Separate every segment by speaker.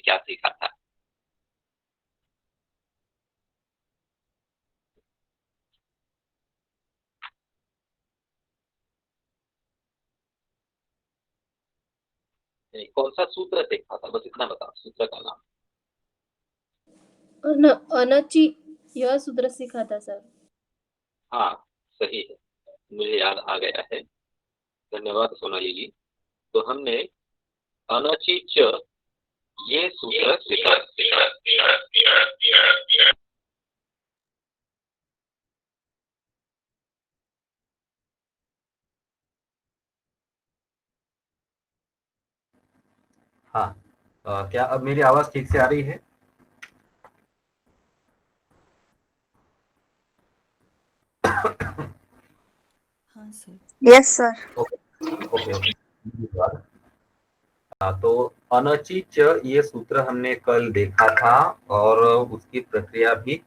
Speaker 1: क्या सीखा था? कौन सा सूत्र सीखा था, बस इतना बता, सूत्र का नाम।
Speaker 2: अनचि, यह सूत्र सीखा था सर।
Speaker 1: हाँ, सही है, मुझे याद आ गया है। धन्यवाद सोनाली जी। तो हमने अनचि च ये सूत्र सीखा।
Speaker 3: हाँ, क्या अब मेरी आवाज ठीक से आ रही है?
Speaker 4: हाँ sir.
Speaker 5: Yes sir.
Speaker 3: Okay okay. धन्यवाद। तो अनचि च ये सूत्र हमने कल देखा था और उसकी प्रक्रिया भी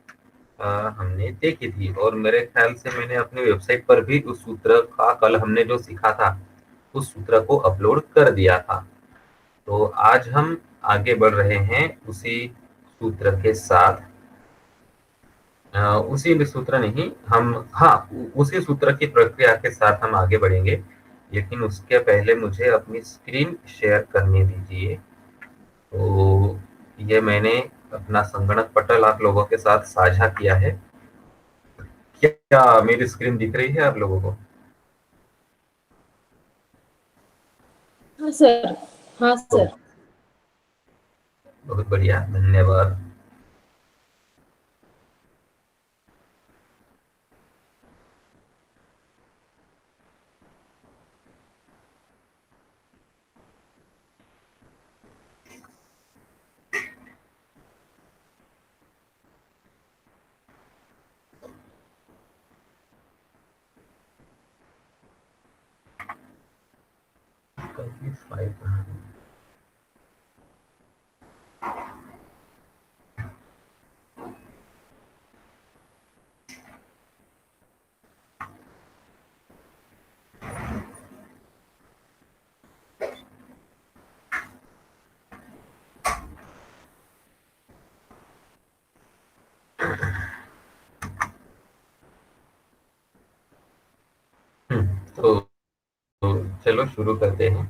Speaker 3: हमने देखी थी, और मेरे ख्याल से मैंने अपने वेबसाइट पर भी उस सूत्र का कल हमने जो सीखा था उस सूत्र को अपलोड कर दिया था। तो आज हम आगे बढ़ रहे हैं उसी सूत्र के साथ। उसी भी सूत्र नहीं, हम हाँ उसी सूत्र की प्रक्रिया के साथ हम आगे बढ़ेंगे, लेकिन उसके पहले मुझे अपनी स्क्रीन शेयर करने दीजिए। तो ये मैंने अपना संगणक पटल आप लोगों के साथ साझा किया है। क्या मेरी स्क्रीन दिख रही है आप लोगों को?
Speaker 2: हाँ सर। हाँ
Speaker 3: तो
Speaker 2: सर।
Speaker 3: बहुत बढ़िया, धन्यवाद। फाइल कहाँ है? तो, तो चलो शुरू करते हैं।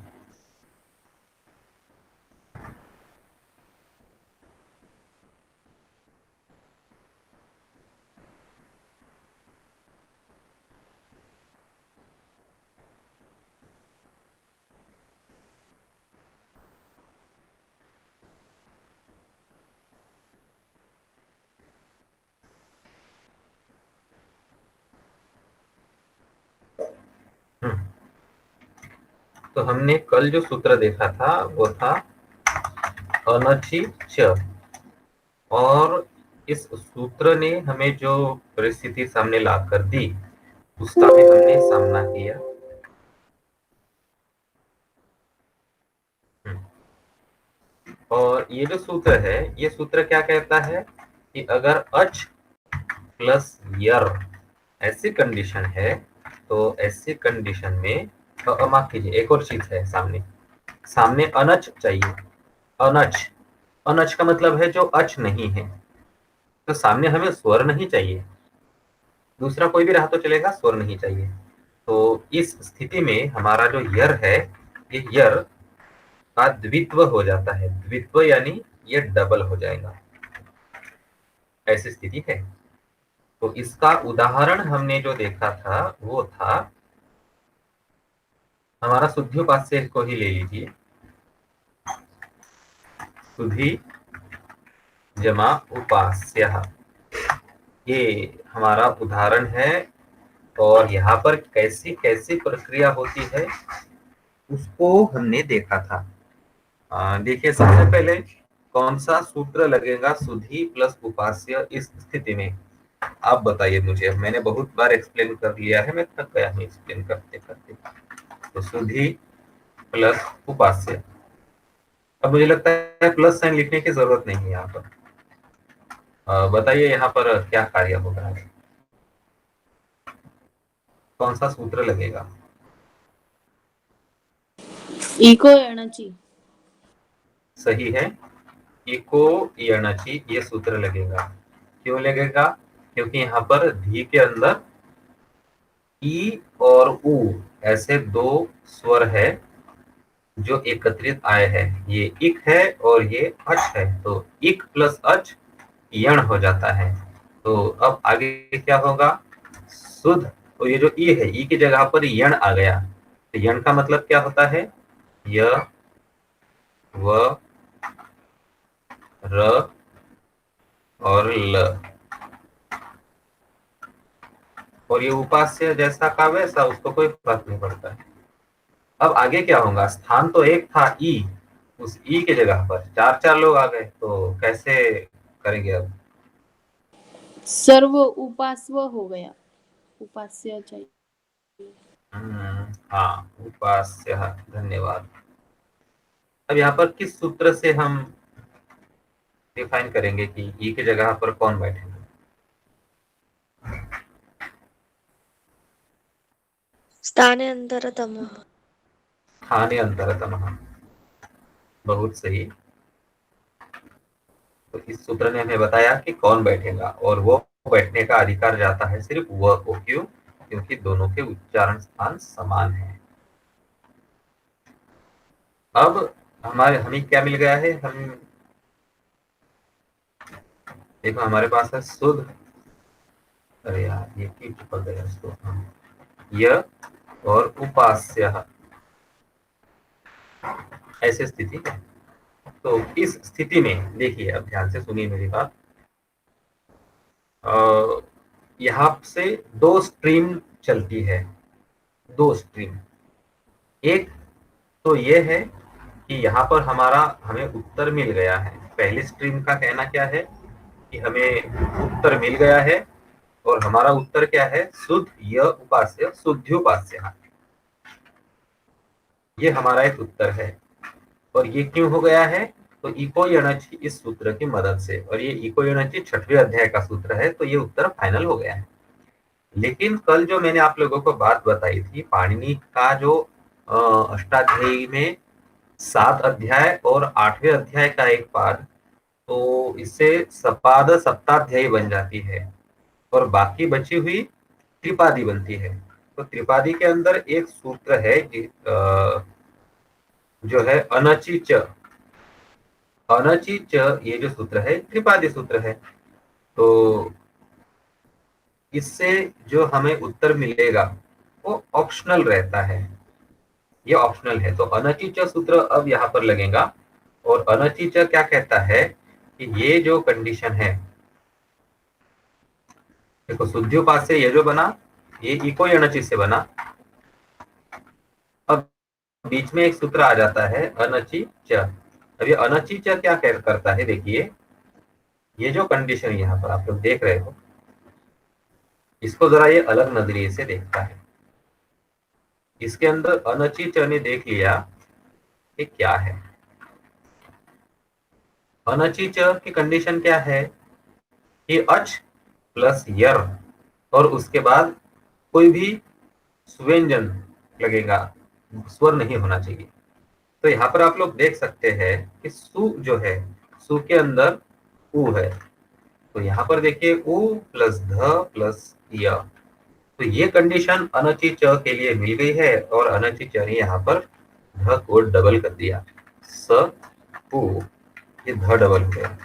Speaker 3: तो हमने कल जो सूत्र देखा था वो था अनचि च, और इस सूत्र ने हमें जो परिस्थिति सामने ला कर दी उसका भी हमने सामना किया। और ये जो सूत्र है, ये सूत्र क्या कहता है कि अगर अच प्लस यर ऐसी कंडीशन है, तो ऐसी कंडीशन में माफ कीजिए, एक और चीज है सामने, सामने अनच चाहिए। अनच, अनच का मतलब है जो अच नहीं है, तो सामने हमें स्वर नहीं चाहिए, दूसरा कोई भी रहा तो चलेगा, स्वर नहीं चाहिए। तो इस स्थिति में हमारा जो यर है, ये यर का द्वित्व हो जाता है। द्वित्व यानी ये डबल हो जाएगा, ऐसी स्थिति है। तो इसका उदाहरण हमने जो देखा था वो था हमारा शुद्ध्युपास्य को ही ले लीजिए। शुद्धि जमा उपास्य, ये हमारा उदाहरण है। और यहाँ पर कैसी कैसी प्रक्रिया होती है उसको हमने देखा था। देखिए, सबसे पहले कौन सा सूत्र लगेगा सुधी प्लस उपास्य इस स्थिति में, आप बताइए मुझे। मैंने बहुत बार एक्सप्लेन कर लिया है, मैं थक गया हूँ एक्सप्लेन करते करते। तो सुधी प्लस उपास्य, अब मुझे लगता है प्लस साइन लिखने की जरूरत नहीं है यहाँ पर। बताइए यहाँ पर क्या कार्य होगा, कौन सा सूत्र लगेगा?
Speaker 2: इको अनचि।
Speaker 3: सही है। इको यणचि ये सूत्र लगेगा। क्यों लगेगा? क्योंकि यहाँ पर धी के अंदर ई और उ ऐसे दो स्वर है जो एकत्रित आए हैं। ये इक है और ये अच है, तो इक प्लस अच यण हो जाता है। तो अब आगे क्या होगा? शुद्ध, तो ये जो ई है, ई की जगह पर यण आ गया। तो यण का मतलब क्या होता है? य, व, र और ल। और ये उपास्य जैसा का वैसा, उसको कोई फर्क नहीं पड़ता है। अब आगे क्या होगा? स्थान तो एक था ई, उस ई की जगह पर चार चार लोग आ गए, तो कैसे करेंगे अब?
Speaker 2: सर्व उपास्व हो गया, उपास्य चाहिए।
Speaker 3: हाँ, उपास्य, धन्यवाद। अब यहाँ पर किस सूत्र से हम डिफाइन करेंगे कि ई की जगह पर कौन बैठेगा?
Speaker 5: स्थाने अंतरतमः।
Speaker 3: स्थाने अंतरतमः, बहुत सही। तो इस सूत्र ने हमें बताया कि कौन बैठेगा, और वो बैठने का अधिकार जाता है सिर्फ व को। क्यों? क्योंकि दोनों के उच्चारण स्थान समान है। अब हमें क्या मिल गया है? हम देखो, हमारे पास है शुद्ध, अरे यार ये क्यों चिपक गया इसको, य और उपास्य, ऐसी स्थिति है। तो इस स्थिति में देखिए, अब ध्यान से सुनिए मेरी बात। यहाँ से दो स्ट्रीम चलती है, दो स्ट्रीम। एक तो ये है कि यहाँ पर हमें उत्तर मिल गया है। पहली स्ट्रीम का कहना क्या है कि हमें उत्तर मिल गया है, और हमारा उत्तर क्या है? शुद्ध य उपास्य, शुद्ध्युपास्य। ये हमारा एक उत्तर है। और ये क्यों हो गया है? तो इको यणचि इस सूत्र की मदद से, और ये इको यणचि 6वें अध्याय का सूत्र है, तो ये उत्तर फाइनल हो गया है। लेकिन कल जो मैंने आप लोगों को बात बताई थी, पाणिनि का जो अष्टाध्यायी में 7 अध्याय और 8वें अध्याय का एक पाद, तो इससे सपाद सप्ताध्यायी बन जाती है, और बाकी बची हुई त्रिपादी बनती है। तो त्रिपादी के अंदर एक सूत्र है जो है अनचि च। अनचि च ये जो सूत्र है त्रिपादी सूत्र है। तो इससे जो हमें उत्तर मिलेगा वो ऑप्शनल रहता है, ये ऑप्शनल है। तो अनचि च सूत्र अब यहाँ पर लगेगा, और अनचि च क्या कहता है कि ये जो कंडीशन है, देखो शुद्ध्युपास्य से ये जो बना, ये इको यणचि से बना। अब बीच में एक सूत्र आ जाता है अनचि च। अब ये अनचि च क्या करता है? देखिए, ये जो कंडीशन यहाँ पर आप लोग देख रहे हो, इसको जरा ये अलग नजरिए से देखता है। इसके अंदर अनचि च ने देख लिया कि क्या है। अनचि च की कंडीशन क्या है कि अच प्लस यर, और उसके बाद कोई भी सुव्यंजन लगेगा, स्वर नहीं होना चाहिए। तो यहाँ पर आप लोग देख सकते हैं कि सु जो है, सु के अंदर उ है, तो यहाँ पर देखिए उ प्लस ध प्लस य। तो ये कंडीशन अनचि च के लिए मिल गई है, और अनचि च ने यहाँ पर ध को डबल कर दिया, स उ, ये ध डबल हो गया।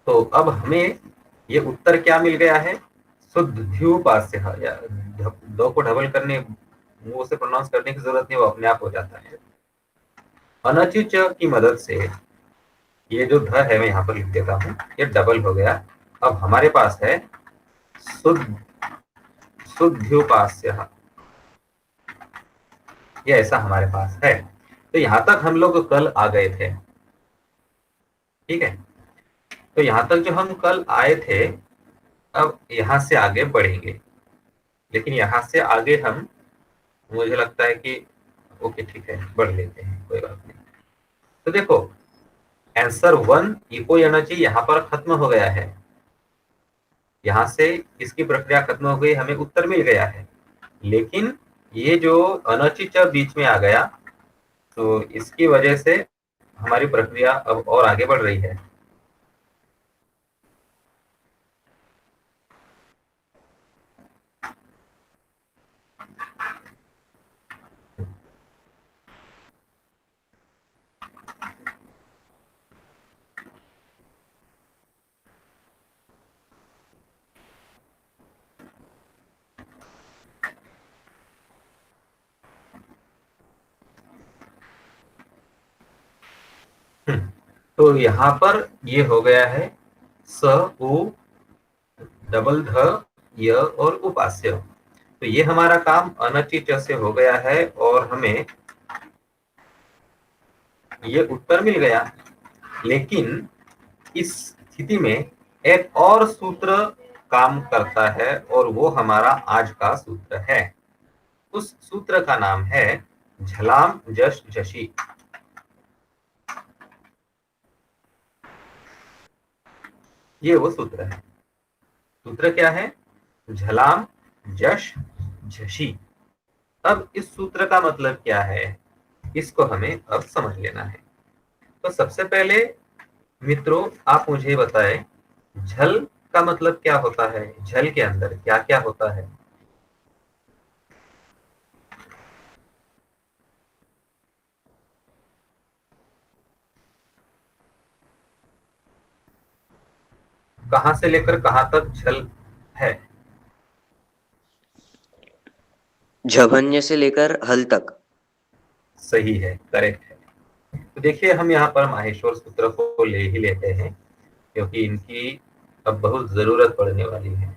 Speaker 3: तो अब हमें ये उत्तर क्या मिल गया है? शुद्ध्युपास्य, या दो को डबल करने, मुंह से प्रोनाउंस करने की जरूरत नहीं, वो अपने आप हो जाता है। अनचि च की मदद से ये जो ध है, मैं यहाँ पर लिख देता हूँ, ये डबल हो गया। अब हमारे पास है शुद्ध्युपास्य, ये ऐसा हमारे पास है। तो यहां तक हम लोग कल आ गए थे, ठीक है। तो यहां तक जो हम कल आए थे, अब यहां से आगे बढ़ेंगे, लेकिन यहां से आगे हम, मुझे लगता है कि ओके ठीक है, बढ़ लेते हैं, कोई बात नहीं। तो देखो, आंसर 1 इको यणचि यहाँ पर खत्म हो गया है, यहां से इसकी प्रक्रिया खत्म हो गई, हमें उत्तर मिल गया है। लेकिन ये जो अनचि च बीच में आ गया, तो इसकी वजह से हमारी प्रक्रिया अब और आगे बढ़ रही है। तो यहाँ पर ये हो गया है स उ डबल ध य और उपास्य। तो ये हमारा काम अनचि च से हो गया है और हमें ये उत्तर मिल गया। लेकिन इस स्थिति में एक और सूत्र काम करता है और वो हमारा आज का सूत्र है। उस सूत्र का नाम है झलाम जश झशी। ये वो सूत्र है। सूत्र क्या है? झलाम जश झशी। अब इस सूत्र का मतलब क्या है, इसको हमें अब समझ लेना है। तो सबसे पहले मित्रों आप मुझे बताएं, झल का मतलब क्या होता है? झल के अंदर क्या क्या होता है? कहां से लेकर कहां तक झल है?
Speaker 6: झभन्य से लेकर हल तक।
Speaker 3: सही है, करेक्ट है। तो देखिए हम यहाँ पर माहेश्वर सूत्र को ले ही लेते हैं क्योंकि इनकी अब बहुत जरूरत पड़ने वाली है।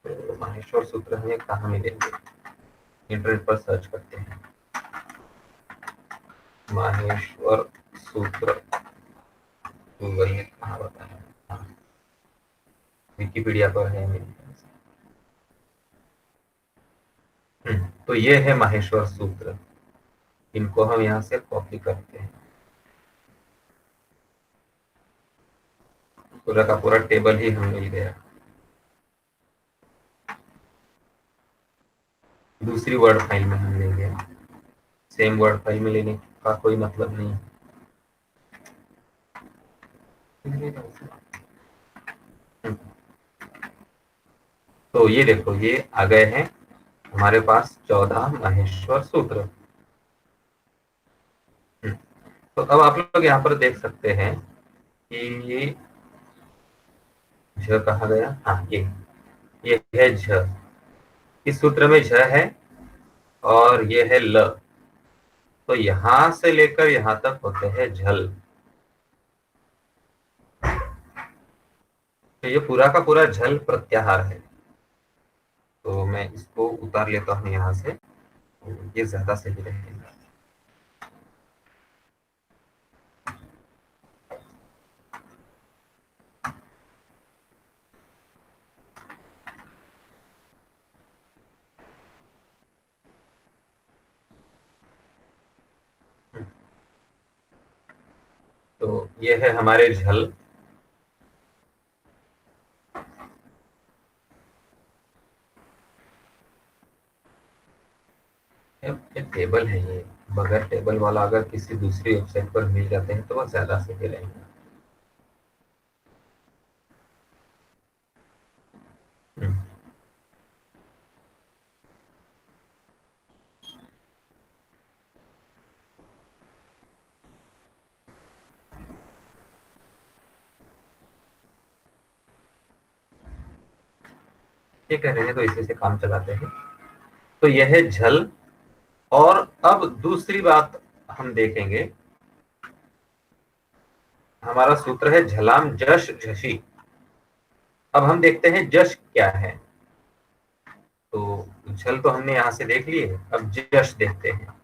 Speaker 3: तो माहेश्वर सूत्र हमें कहाँ मिलेंगे? इंटरनेट पर सर्च करते हैं माहेश्वर सूत्र। गूगल ने कहाँ बताया? हाँ, विकिपीडिया पर है मेरे ख्याल से। तो ये है माहेश्वर सूत्र। इनको हम यहाँ से कॉपी करते हैं। पूरा का पूरा टेबल ही हमें मिल गया। दूसरी वर्ड फाइल में हम लेंगे। सेम वर्ड फाइल में लेने का कोई मतलब नहीं। तो ये देखो, ये आ गए हैं हमारे पास 14 माहेश्वर सूत्र। तो अब आप लोग यहाँ पर देख सकते हैं कि ये झ कहाँ गया? हाँ, ये है झ। इस सूत्र में झ है और ये है ल। तो यहां से लेकर यहां तक होते हैं झल। तो ये पूरा का पूरा झल प्रत्याहार है। तो मैं इसको उतार लेता हूं यहां से, ये ज्यादा सही रहेगा। तो ये है हमारे झल। ये टेबल है, ये बगैर टेबल वाला अगर किसी दूसरी वेबसाइट पर मिल जाते हैं तो वो ज्यादा सही रहेगा। ये कह रहे हैं तो इसी से काम चलाते हैं। तो यह है झल। और अब दूसरी बात हम देखेंगे, हमारा सूत्र है झलाम जश झशी। अब हम देखते हैं जश क्या है। तो झल तो हमने यहां से देख लिए, अब जश देखते हैं।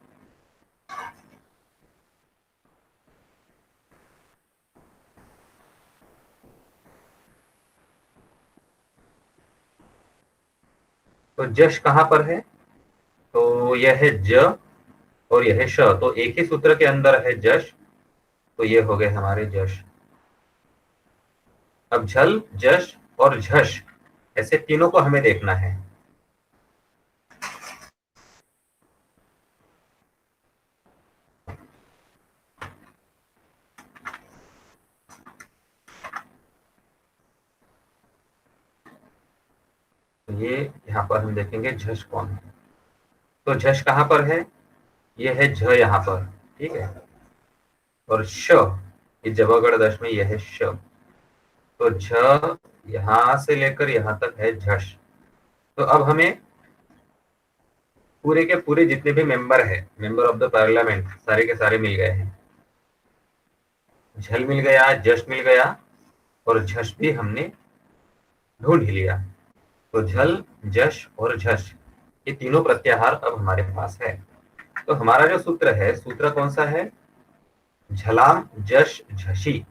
Speaker 3: तो जश कहां पर है? तो यह है ज और यह है श। तो एक ही सूत्र के अंदर है जश। तो ये हो गए हमारे जश। अब झल, जश और झश, ऐसे तीनों को हमें देखना है। ये यहाँ पर हम देखेंगे झष कौन है। तो झष कहाँ पर है? ये है झ यहाँ पर, ठीक है। और श, ये जबगढ़ दश में यह है श। तो झ यहां से लेकर यहां तक है झष। तो अब हमें पूरे के पूरे जितने भी मेंबर है, मेंबर ऑफ द पार्लियामेंट, सारे के सारे मिल गए हैं। झल मिल गया, जश मिल गया और झष भी हमने ढूंढ ही लिया। तो झल, जश और झष, ये तीनों प्रत्याहार अब हमारे पास है। तो हमारा जो सूत्र है, सूत्र कौन सा है? झलाम जश झषी।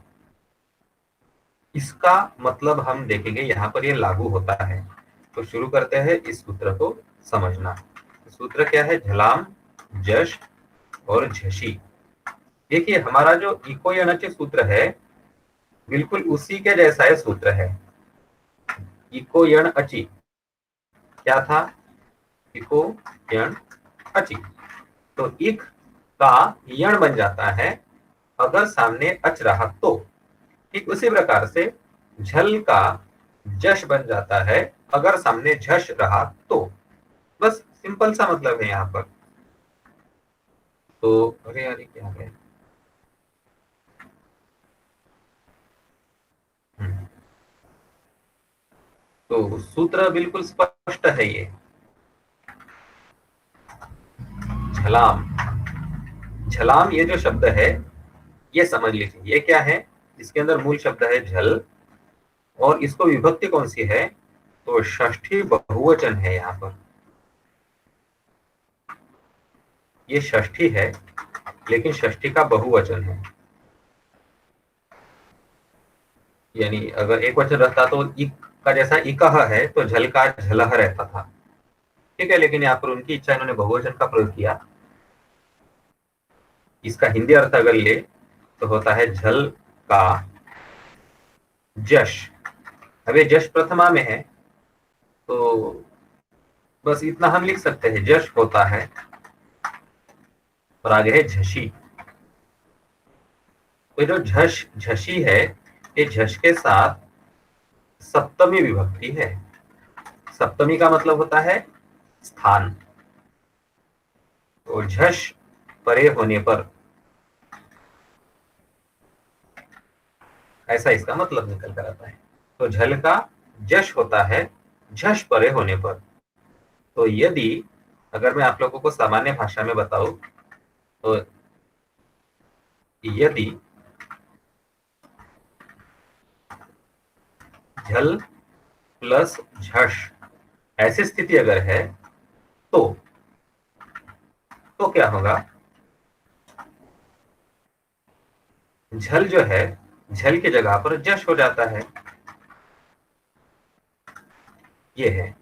Speaker 3: इसका मतलब हम देखेंगे यहाँ पर ये लागू होता है। तो शुरू करते हैं इस सूत्र को समझना। सूत्र क्या है? झलाम जश और झषी। देखिए हमारा जो इको यणच सूत्र है बिल्कुल उसी के जैसा है सूत्र है। इको यण अचि क्या था? इको यण अचि। तो इक का यण बन जाता है अगर सामने अच रहा तो। ठीक उसी प्रकार से झल का जश बन जाता है अगर सामने झष रहा तो। बस सिंपल सा मतलब है यहाँ पर। तो अरे यार क्या है? तो सूत्र बिल्कुल स्पष्ट है। ये झलाम, झलाम ये जो शब्द है ये समझ लीजिए ये क्या है। इसके अंदर मूल शब्द है झल और इसको विभक्ति कौन सी है? तो षष्ठी बहुवचन है। यहाँ पर ये षष्ठी है लेकिन षष्ठी का बहुवचन है। यानी अगर एक वचन रहता तो इक का जैसा इकह है तो झल का झलह रहता था, ठीक है। लेकिन यहाँ पर उनकी इच्छा, इन्होंने बहुवचन का प्रयोग किया। इसका हिंदी अर्थ अगर ले तो होता है झल का जश। अब ये जश प्रथमा में है तो बस इतना हम लिख सकते हैं, जश होता है और आगे है झषी। तो जो झष झषी है ये झष के साथ सप्तमी विभक्ति है। सप्तमी का मतलब होता है स्थान। तो झष परे होने पर, ऐसा इसका मतलब निकल कर आता है। तो झल का जश होता है झष परे होने पर। तो यदि अगर मैं आप लोगों को सामान्य भाषा में बताऊं तो यदि झल प्लस झष ऐसी स्थिति अगर है तो क्या होगा? झल जो है झल की जगह पर जश हो जाता है। ये है।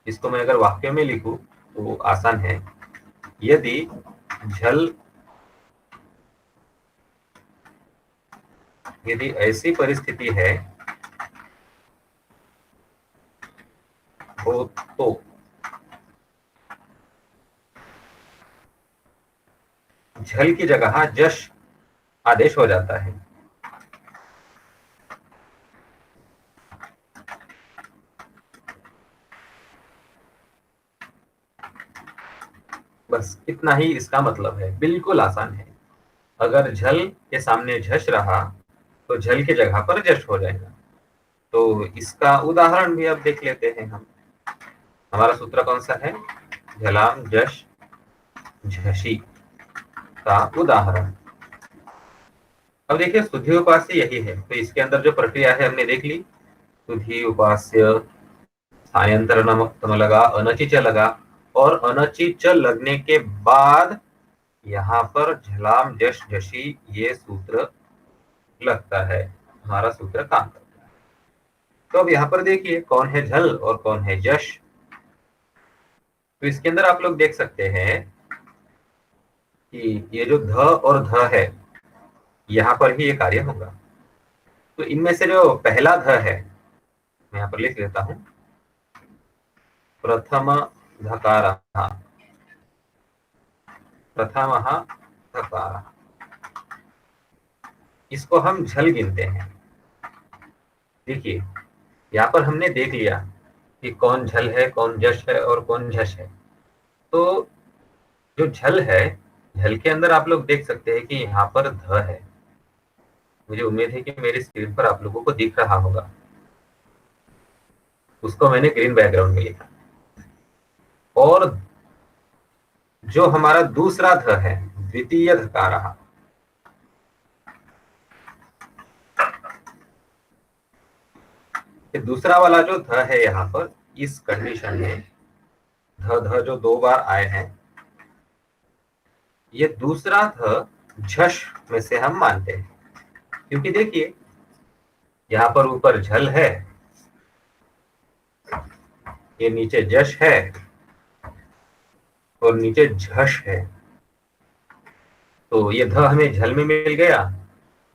Speaker 3: इसको मैं अगर वाक्य में लिखूं तो आसान है। यदि झल, यदि ऐसी परिस्थिति है हो तो झल की जगह जश आदेश हो जाता है। बस इतना ही इसका मतलब है, बिल्कुल आसान है। अगर झल के सामने झष रहा तो झल की जगह पर जश हो जाएगा। तो इसका उदाहरण भी अब देख लेते हैं हम। हमारा सूत्र कौन सा है? झलाम जश झषी का उदाहरण। अब देखिए सुधि उपास्य यही है। तो इसके अंदर जो प्रक्रिया है हमने देख ली। सुधि उपास्य, स्थानांतर नम लगा, अनचिच लगा और अनचिच लगने के बाद यहाँ पर झलाम जश झषी ये सूत्र लगता है। हमारा सूत्र काम करता है। तो अब यहाँ पर देखिए कौन है झल और कौन है जश। तो इसके अंदर आप लोग देख सकते हैं कि ये जो ध और ध है यहाँ पर भी ये कार्य होगा। तो इनमें से जो पहला ध है मैं यहाँ पर लिख लेता हूं, प्रथम धकार, प्रथम धकार, इसको हम झल गिनते हैं। देखिए यहाँ पर हमने देख लिया कि कौन झल है, कौन जश है और कौन झश है। तो जो झल है, झल के अंदर आप लोग देख सकते हैं कि यहाँ पर ध है। मुझे उम्मीद है कि मेरी स्क्रीन पर आप लोगों को दिख रहा होगा। उसको मैंने ग्रीन बैकग्राउंड में लिखा। और जो हमारा दूसरा ध है, द्वितीय धकार रहा, ये दूसरा वाला जो ध है यहाँ पर इस कंडीशन में, ध ध जो 2 बार आए हैं, ये दूसरा ध झश में से हम मानते हैं। क्योंकि देखिए यहाँ पर ऊपर झल है, ये नीचे जश है और नीचे झश है। तो ये ध हमें झल में मिल गया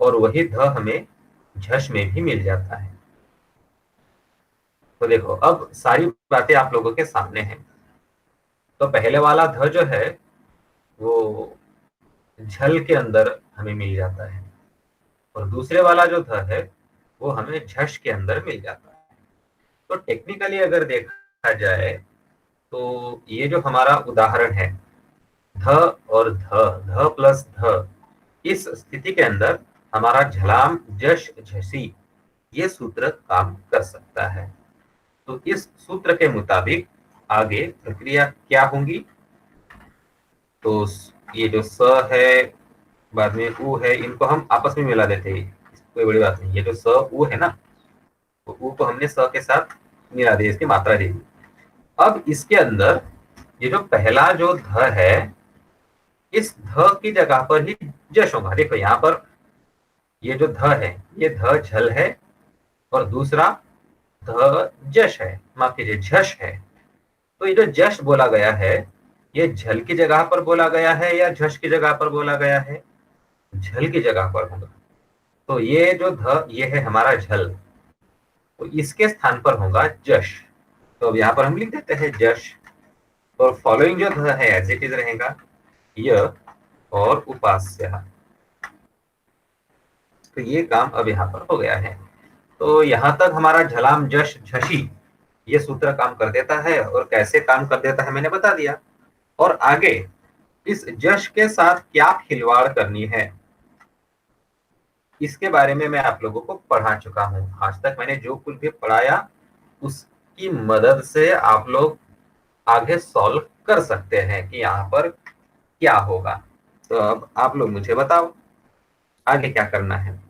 Speaker 3: और वही ध हमें झश में भी मिल जाता है। तो देखो अब सारी बातें आप लोगों के सामने हैं। तो पहले वाला ध जो है वो झल के अंदर हमें मिल जाता है और दूसरे वाला जो ध है वो हमें झश के अंदर मिल जाता है। तो टेक्निकली अगर देखा जाए तो ये जो हमारा उदाहरण है ध और ध प्लस ध, इस स्थिति के अंदर हमारा झलाम जश झसी ये सूत्र काम कर सकता है। तो इस सूत्र के मुताबिक आगे प्रक्रिया क्या होगी? तो ये जो स है, बाद में उ है, इनको हम आपस में मिला देते हैं, कोई बड़ी बात नहीं। ये जो स उ है ना, तो उ को हमने स के साथ मिला दिया, इसकी मात्रा दे दी। अब इसके अंदर ये जो पहला जो ध है, इस ध की जगह पर ही जश होगा। देखो यहाँ पर ये जो ध है ये ध झल है और दूसरा ध जश है, माफ कीजिए झश है। तो ये जो जश बोला गया है ये झल की जगह पर बोला गया है या झश की जगह पर बोला गया है? झल की जगह पर होगा। तो ये जो ध ये है हमारा झल, तो इसके स्थान पर होगा जश। तो अब यहाँ पर हम लिख देते हैं जश और फॉलोइंग जो ध है एज इट इज रहेगा य और उपास्य। तो ये काम अब यहाँ पर हो गया है। तो यहाँ तक हमारा झलाम जश झशी ये सूत्र काम कर देता है और कैसे काम कर देता है मैंने बता दिया। और आगे इस जश के साथ क्या खिलवाड़ करनी है इसके बारे में मैं आप लोगों को पढ़ा चुका हूं। आज तक मैंने जो कुछ भी पढ़ाया उसकी मदद से आप लोग आगे सॉल्व कर सकते हैं कि यहाँ पर क्या होगा। तो अब आप लोग मुझे बताओ आगे क्या करना है।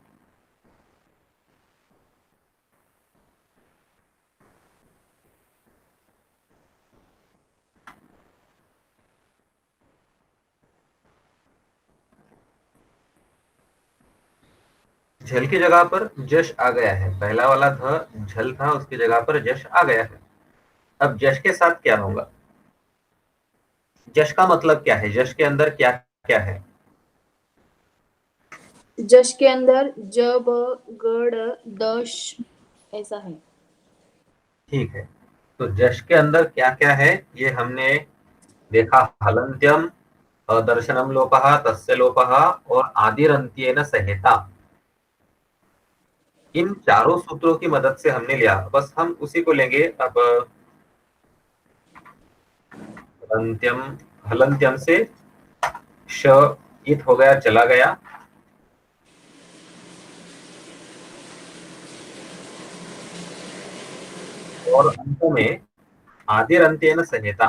Speaker 3: झल की जगह पर जश आ गया है, पहला वाला ध झल था उसकी जगह पर जश आ गया है। अब जश के साथ क्या होगा? जश का मतलब क्या है? जश के अंदर क्या क्या है?
Speaker 2: जश के अंदर जब गड़ दश ऐसा है।
Speaker 3: ठीक है, तो जश के अंदर क्या क्या है ये हमने देखा। हलंत्यम, दर्शनम लोपः, तस्य लोपः और आदिरंत्येन संहिता, इन चारों सूत्रों की मदद से हमने लिया। बस हम उसी को लेंगे। अब हलंत्यम, हलंत्यम से श इत हो गया, चला गया। और अंत में आदिरंत्येन संहिता,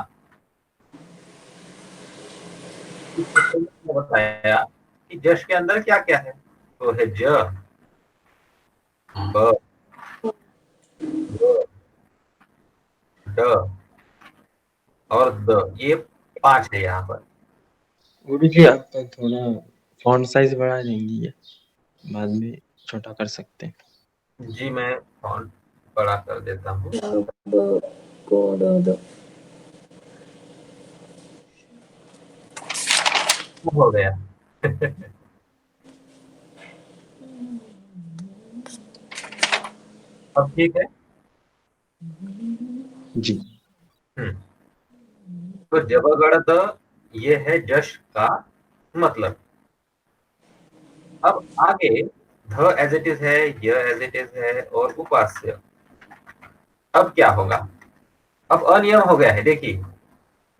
Speaker 3: बताया कि जश के अंदर क्या क्या है। तो है ज, ब, ड और द, ये 5 है यहाँ पर।
Speaker 7: गुरु जी आप थोड़ा फॉन्ट साइज बढ़ा देंगी, ये बाद में छोटा कर सकते हैं।
Speaker 3: जी मैं फॉन्ट बड़ा कर देता हूँ। हो गया। अब ठीक है
Speaker 7: जी।
Speaker 3: तो जबगढ़ ये है जश का मतलब। अब आगे ध एज इट इज है, य एज इट इज है और उपास्य। अब क्या होगा? अब अनियम हो गया है। देखिए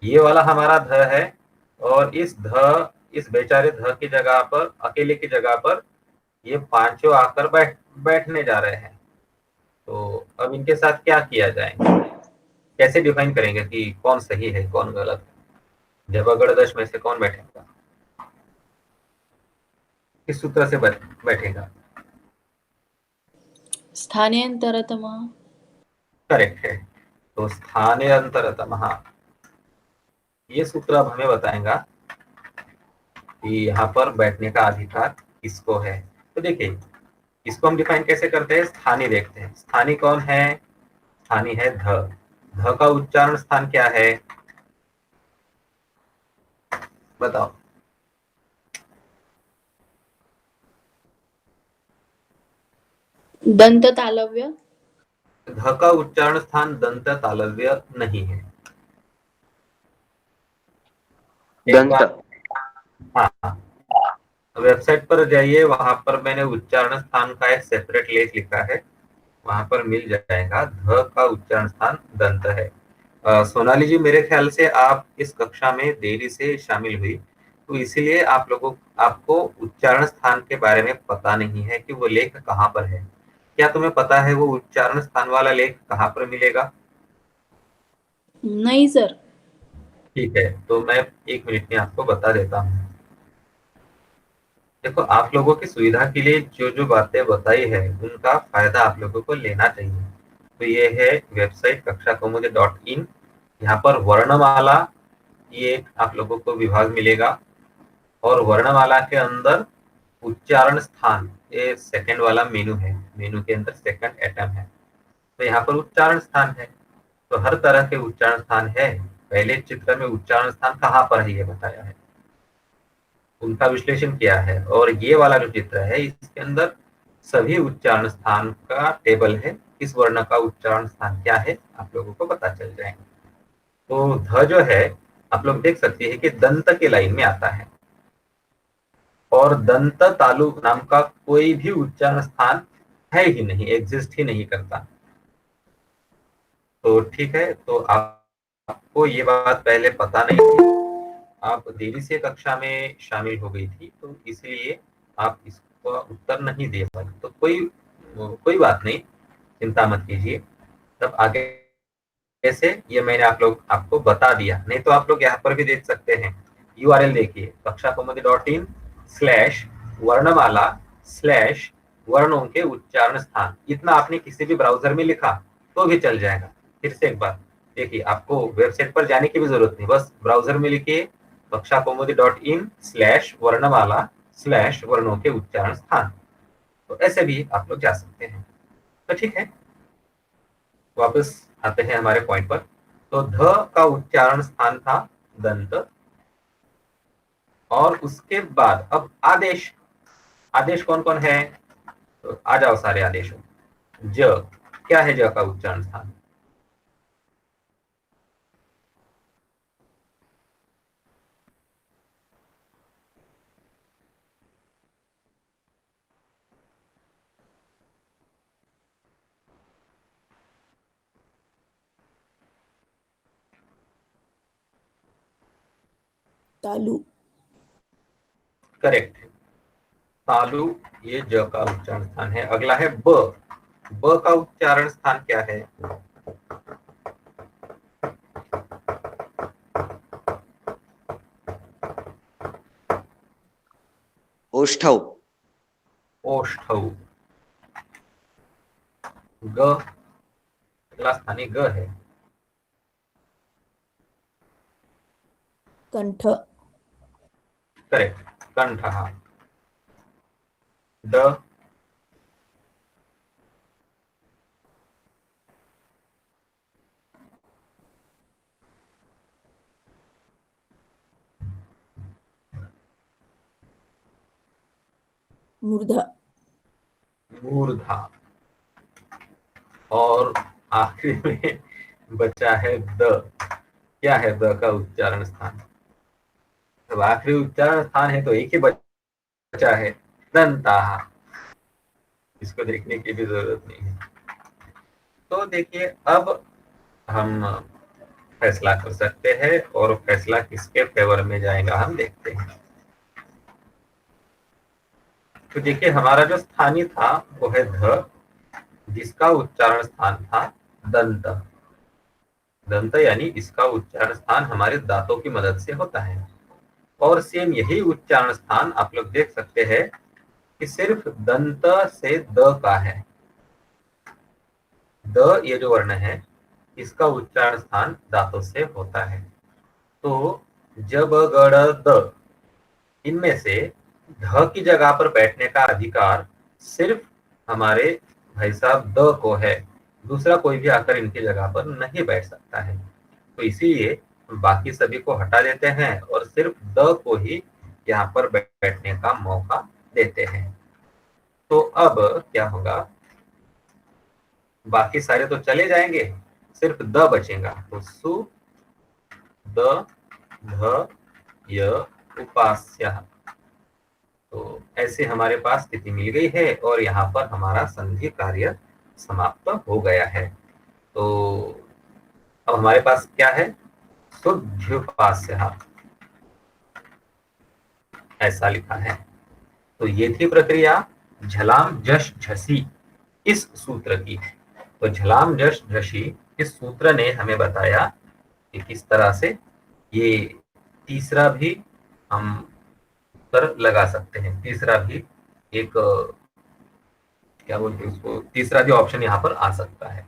Speaker 3: ये वाला हमारा ध है और इस बेचारे ध की जगह पर, अकेले की जगह पर ये पांचों आकर बैठने जा रहे हैं। तो अब इनके साथ क्या किया जाए, कैसे डिफाइन करेंगे कि कौन सही है कौन गलत है? जब अगड़दश में से कौन बैठेगा, किस सूत्र से बैठेगा?
Speaker 2: स्थानेऽन्तरतमः।
Speaker 3: करेक्ट है। तो स्थाने अंतरतम, ये सूत्र अब हमें बताएगा कि यहाँ पर बैठने का अधिकार किसको है। तो देखिए इसको हम डिफाइन कैसे करते हैं, स्थानीय देखते हैं। स्थानीय कौन है? स्थानीय है ध। ध का उच्चारण स्थान क्या है, बताओ?
Speaker 2: दंत तालव्य।
Speaker 3: ध का उच्चारण स्थान दंत तालव्य नहीं है। एक
Speaker 6: दंत।
Speaker 3: बार, हाँ, वेबसाइट पर जाइए, वहां पर मैंने उच्चारण स्थान का एक सेपरेट लेख लिखा है, वहां पर मिल जाएगा। ध का उच्चारण स्थान दंत है। सोनाली जी, मेरे ख्याल से आप इस कक्षा में देरी से शामिल हुई, तो इसीलिए आपको उच्चारण स्थान के बारे में पता नहीं है कि वो लेख कहाँ पर है। क्या तुम्हें पता है वो उच्चारण स्थान वाला लेख कहाँ पर मिलेगा?
Speaker 2: नहीं सर।
Speaker 3: ठीक है, तो मैं 1 मिनट में आपको बता देता हूँ। देखो, आप लोगों की सुविधा के लिए जो जो बातें बताई है उनका फायदा आप लोगों को लेना चाहिए। तो ये है वेबसाइट कक्षाकौमुदी.in। यहाँ पर वर्णमाला, ये एक आप लोगों को विभाग मिलेगा और वर्णमाला के अंदर उच्चारण स्थान, ये सेकंड वाला मेनू है, मेनू के अंदर सेकंड एटम है। तो यहाँ पर उच्चारण स्थान है, तो हर तरह के उच्चारण स्थान है। पहले चित्र में उच्चारण स्थान कहाँ पर है ये बताया है, उनका विश्लेषण किया है। और ये वाला जो चित्र है इसके अंदर सभी उच्चारण स्थान का टेबल है, किस वर्ण का उच्चारण स्थान क्या है आप लोगों को पता चल जाएगा। तो ध जो है आप लोग देख सकते हैं कि दंत के लाइन में आता है और दंत तालु नाम का कोई भी उच्चारण स्थान है ही नहीं, एग्जिस्ट ही नहीं करता। तो ठीक है, तो आपको ये बात पहले पता नहीं थी, आप देरी से कक्षा में शामिल हो गई थी, तो इसलिए आप इसका उत्तर नहीं दे पाई। तो कोई बात नहीं, चिंता मत कीजिए। तब आगे से ये मैंने आपको बता दिया। नहीं तो आप लोग यहाँ पर भी देख सकते हैं, URL देखिए, कक्षाकौमुदी.in/वर्णमाला/वर्णों के उच्चारण स्थान। इतना आपने किसी भी ब्राउजर में लिखा तो भी चल जाएगा। फिर से एक बार देखिए, आपको वेबसाइट पर जाने की भी जरूरत नहीं, बस ब्राउजर में लिखिए कक्षाकौमुदी.in/वर्णमाला/वर्णों के उच्चारण स्थान। तो ऐसे भी आप लोग जा सकते हैं। तो ठीक है, वापस आते हैं हमारे पॉइंट पर। तो ध का उच्चारण स्थान था दंत, और उसके बाद अब आदेश। आदेश कौन कौन है, तो आ जाओ सारे आदेशों। ज, क्या है ज का उच्चारण स्थान?
Speaker 2: तालु।
Speaker 3: करेक्ट है, तालु, ये ज का उच्चारण स्थान है। अगला है ब। ब का उच्चारण स्थान क्या है?
Speaker 6: ओष्ठौ।
Speaker 3: ओष्ठौ। ग, अगला स्थानीय ग है।
Speaker 2: कंठ।
Speaker 3: करेक्ट, कंठ। ड,
Speaker 2: मूर्धा।
Speaker 3: मूर्धा। और आखिरी में बचा है द। क्या है द का उच्चारण स्थान? अब आखिरी उच्चारण स्थान है तो एक ही बचा है, दंता। इसको देखने की भी जरूरत नहीं है। तो देखिए, अब हम फैसला कर सकते हैं, और फैसला किसके फेवर में जाएगा हम देखते हैं। तो देखिए हमारा जो स्थानीय था वो है ध, जिसका उच्चारण स्थान था दंत। दंत यानी इसका उच्चारण स्थान हमारे दांतों की मदद से होता है। और सेम यही उच्चारण स्थान आप लोग देख सकते हैं कि सिर्फ दंत से द का है। द ये जो वर्ण है इसका उच्चारण स्थान दांतों से होता है। तो जब गड़ द, इनमें से ध की जगह पर बैठने का अधिकार सिर्फ हमारे भाई साहब द को है, दूसरा कोई भी आकर इनकी जगह पर नहीं बैठ सकता है। तो इसीलिए बाकी सभी को हटा देते हैं और सिर्फ द को ही यहाँ पर बैठने का मौका देते हैं। तो अब क्या होगा, बाकी सारे तो चले जाएंगे, सिर्फ द बचेगा। तो सु द ध य उपास्य। तो ऐसे हमारे पास स्थिति मिल गई है और यहाँ पर हमारा संधि कार्य समाप्त हो गया है। तो अब हमारे पास क्या है, शुद्ध्युपास्य, ऐसा लिखा है। तो ये थी प्रक्रिया झलाम जश झसी इस सूत्र की। तो झलाम जश झसी इस सूत्र ने हमें बताया कि किस तरह से ये तीसरा भी हम उत्तर लगा सकते हैं। तीसरा भी एक क्या बोलते हैं उसको, तीसरा भी ऑप्शन यहाँ पर आ सकता है।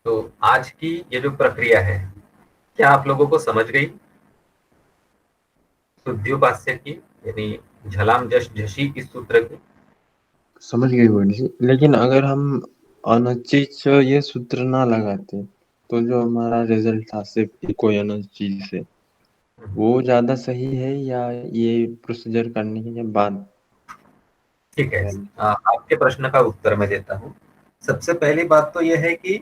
Speaker 3: तो आज की ये जो प्रक्रिया है क्या आप लोगों को समझ गई, शुद्ध्युपास्य की यानी झलाम जश झसी इस सूत्र की?
Speaker 7: समझ गए वर्ड जी। लेकिन अगर हम अनचिच ये सूत्र ना लगाते तो जो हमारा रिजल्ट था सिर्फ कोई अनचिच से, वो ज्यादा सही है या ये प्रोसीजर करने के बाद?
Speaker 3: ठीक है, आपके प्रश्न का उत्तर मैं देता हूँ। सबसे पहली बात तो यह है कि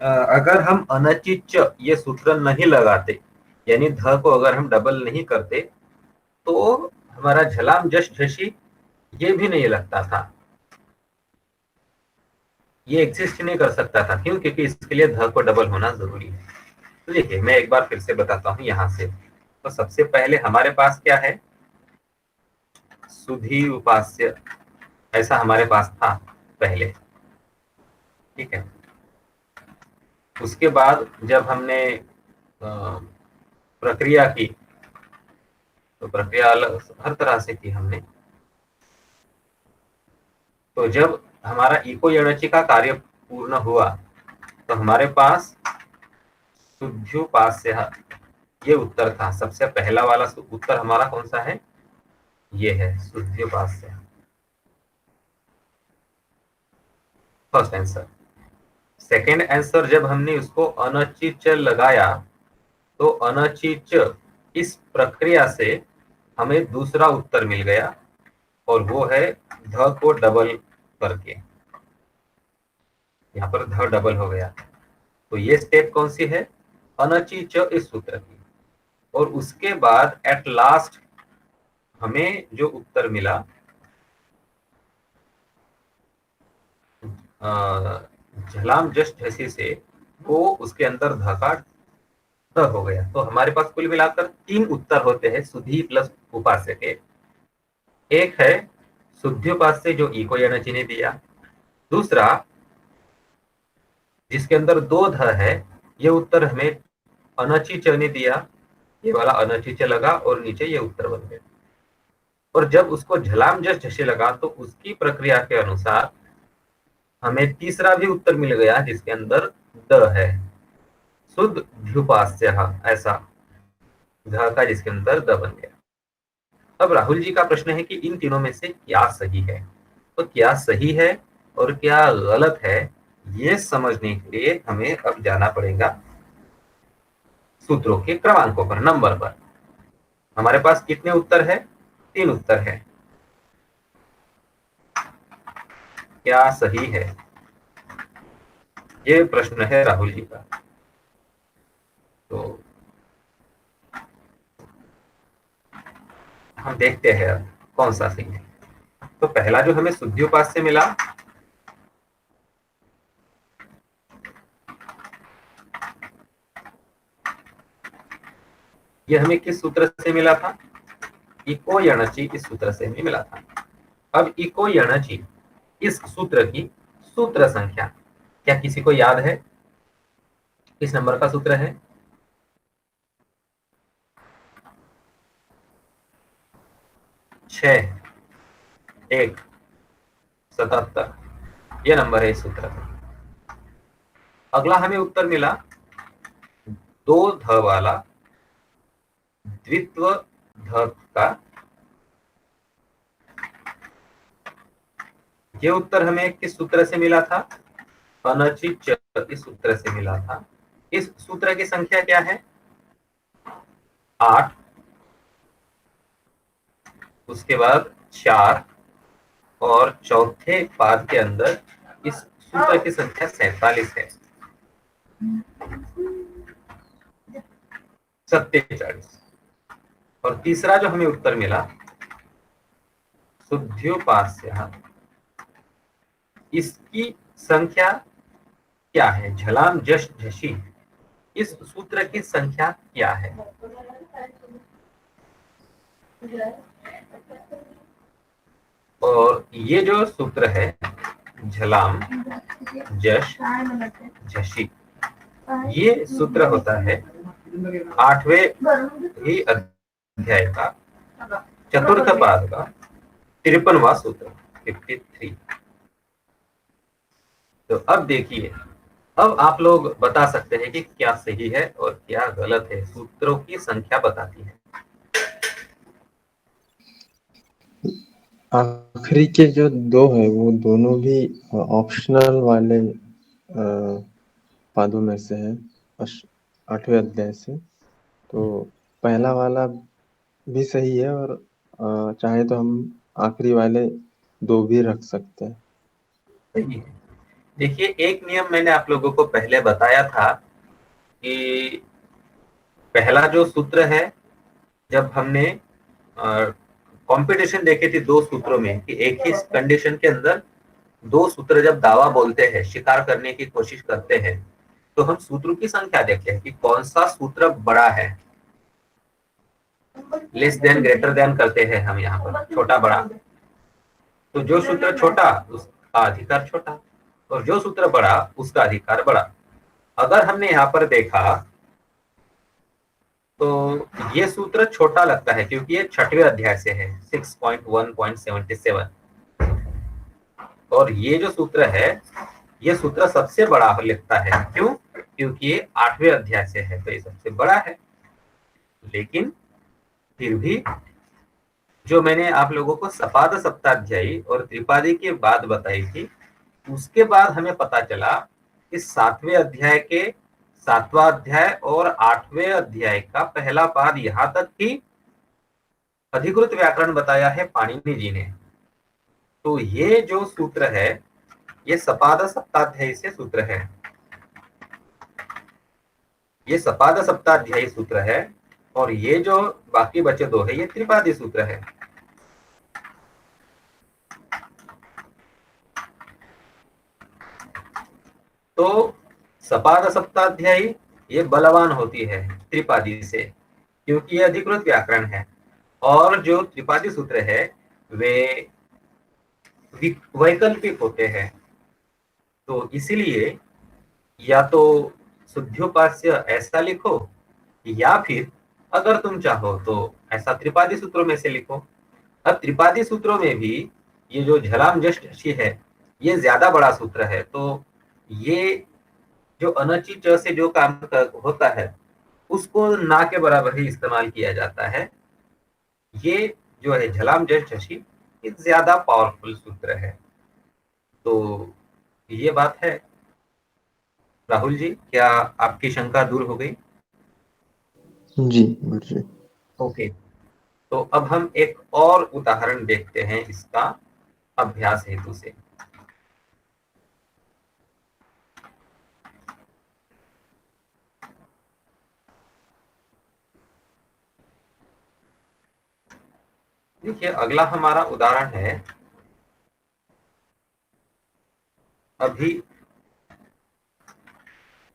Speaker 3: अगर हम अनचिच ये सूत्र नहीं लगाते, यानी ध को अगर हम डबल नहीं करते, तो हमारा झलाम जश झसी ये भी नहीं लगता था, ये एग्जिस्ट नहीं कर सकता था। क्यों? क्योंकि इसके लिए ध को डबल होना जरूरी है। तो देखिए मैं एक बार फिर से बताता हूँ यहाँ से। तो सबसे पहले हमारे पास क्या है, सुधी उपास्य, ऐसा हमारे पास था पहले, ठीक है। उसके बाद जब हमने प्रक्रिया की, तो प्रक्रिया अलग हर तरह से की हमने। तो जब हमारा इको यणचि का कार्य पूर्ण हुआ तो हमारे पास शुद्ध्युपास्य ये उत्तर था। सबसे पहला वाला उत्तर हमारा कौन सा है, ये है शुद्ध्युपास्य, फर्स्ट आंसर। सेकेंड आंसर जब हमने उसको अनचिच लगाया तो अनचिच इस प्रक्रिया से हमें दूसरा उत्तर मिल गया, और वो है ध को डबल करके, यहाँ पर ध डबल हो गया। तो ये स्टेप कौन सी है, अनचिच इस सूत्र की। और उसके बाद एट लास्ट हमें जो उत्तर मिला झलाम जस्ट झसी से, वो उसके अंदर ध का ध हो गया। तो हमारे पास कुल मिलाकर 3 उत्तर होते हैं सुधी प्लस उपास्य के। एक है शुद्ध्युपास्य जो इको यणचि ने दिया, दूसरा जिसके अंदर 2 ध है, ये उत्तर हमें अनचिच ने दिया, ये वाला अनचिच लगा और नीचे ये उत्तर बन गया। और जब उसको झलाम जश झसी लगा तो उसकी प्रक्रिया के अनुसार हमें तीसरा भी उत्तर मिल गया जिसके अंदर द है, शुद्ध्युपास्य, ऐसा ध का जिसके अंदर द बन गया। अब राहुल जी का प्रश्न है कि इन तीनों में से क्या सही है। तो क्या सही है और क्या गलत है, ये समझने के लिए हमें अब जाना पड़ेगा सूत्रों के क्रमांकों पर, नंबर पर। हमारे पास कितने उत्तर है, 3 उत्तर है। क्या सही है, ये प्रश्न है राहुल जी का। तो हम देखते हैं कौन सा सही है। तो पहला जो हमें शुद्ध्युपास्य मिला ये हमें किस सूत्र से मिला था? इको यणचि इस सूत्र से हमें मिला था। अब इको यणचि इस सूत्र की सूत्र संख्या क्या किसी को याद है? किस नंबर का सूत्र है? 6 1 77 ये नंबर है इस सूत्र का। अगला हमें उत्तर मिला 2 ध वाला द्वित्व ध का। ये उत्तर हमें किस सूत्र से मिला था? अनचि च इस सूत्र से मिला था। इस सूत्र की संख्या क्या है? 8, उसके बाद 4 और चौथे पाद के अंदर इस सूत्र की संख्या 47 है। 47। और तीसरा जो हमें उत्तर मिला शुद्ध्योपास्य, इसकी संख्या क्या है? झलाम जश झशी इस सूत्र की संख्या क्या है? और ये जो सूत्र है झलाम जश झशी, ये सूत्र होता है 8वें ही अध्याय का चतुर्थ पाद का 53वां सूत्र 53। तो अब देखिए, अब आप लोग बता सकते हैं कि क्या सही है और क्या गलत है। सूत्रों की संख्या बताती है।
Speaker 7: आखिरी के जो 2 है वो दोनों भी ऑप्शनल वाले पादों में से है 8वें अध्याय से। तो पहला वाला भी सही है और चाहे तो हम आखिरी वाले 2 भी रख सकते हैं।
Speaker 3: सही है। देखिए, एक नियम मैंने आप लोगों को पहले बताया था कि पहला जो सूत्र है, जब हमने कंपटीशन देखे थे 2 सूत्रों में कि एक ही कंडीशन के अंदर 2 सूत्र जब दावा बोलते हैं, शिकार करने की कोशिश करते हैं, तो हम सूत्रों की संख्या देखते हैं कि कौन सा सूत्र बड़ा है। लेस देन ग्रेटर देन करते हैं हम यहाँ पर, छोटा बड़ा। तो जो सूत्र छोटा उसका अधिकार छोटा और जो सूत्र बड़ा उसका अधिकार बड़ा। अगर हमने यहाँ पर देखा तो ये सूत्र छोटा लगता है क्योंकि ये 6वें अध्याय से है 6.1.77। और ये जो सूत्र है, ये सूत्र सबसे बड़ा लिखता है। क्यों? क्योंकि ये 8वें अध्याय से है, तो ये सबसे बड़ा है। लेकिन फिर भी जो मैंने आप लोगों को सपाद सप्ताध्यायी और त्रिपादी की बात बताई थी, उसके बाद हमें पता चला कि 7वें अध्याय के 7वां अध्याय और 8वें अध्याय का पहला पाद यहाँ तक कि अधिकृत व्याकरण बताया है पाणिनि जी ने। तो ये जो सूत्र है, ये सपाद सप्ताध्यायी से सूत्र है। ये सपाद सप्ताध्यायी सूत्र है और ये जो बाकी बचे 2 है, ये त्रिपादी सूत्र है। तो सपाद सप्ताध्यायी ये बलवान होती है त्रिपादी से, क्योंकि ये अधिकृत व्याकरण है। और जो त्रिपादी सूत्र है वे वैकल्पिक होते हैं। तो इसीलिए या तो शुद्ध्योपास्य ऐसा लिखो, या फिर अगर तुम चाहो तो ऐसा त्रिपादी सूत्रों में से लिखो। अब त्रिपादी सूत्रों में भी ये जो झलाम जश झशी है, ये ज्यादा बड़ा सूत्र है। तो ये जो अनचि च से जो काम होता है उसको ना के बराबर ही इस्तेमाल किया जाता है। ये जो है झलाम जश झशी, ये ज्यादा पावरफुल सूत्र है। तो ये बात है। राहुल जी, क्या आपकी शंका दूर हो गई?
Speaker 7: जी गुरुजी।
Speaker 3: ओके, तो अब हम एक और उदाहरण देखते हैं इसका अभ्यास हेतु से। देखिए, अगला हमारा उदाहरण है अभी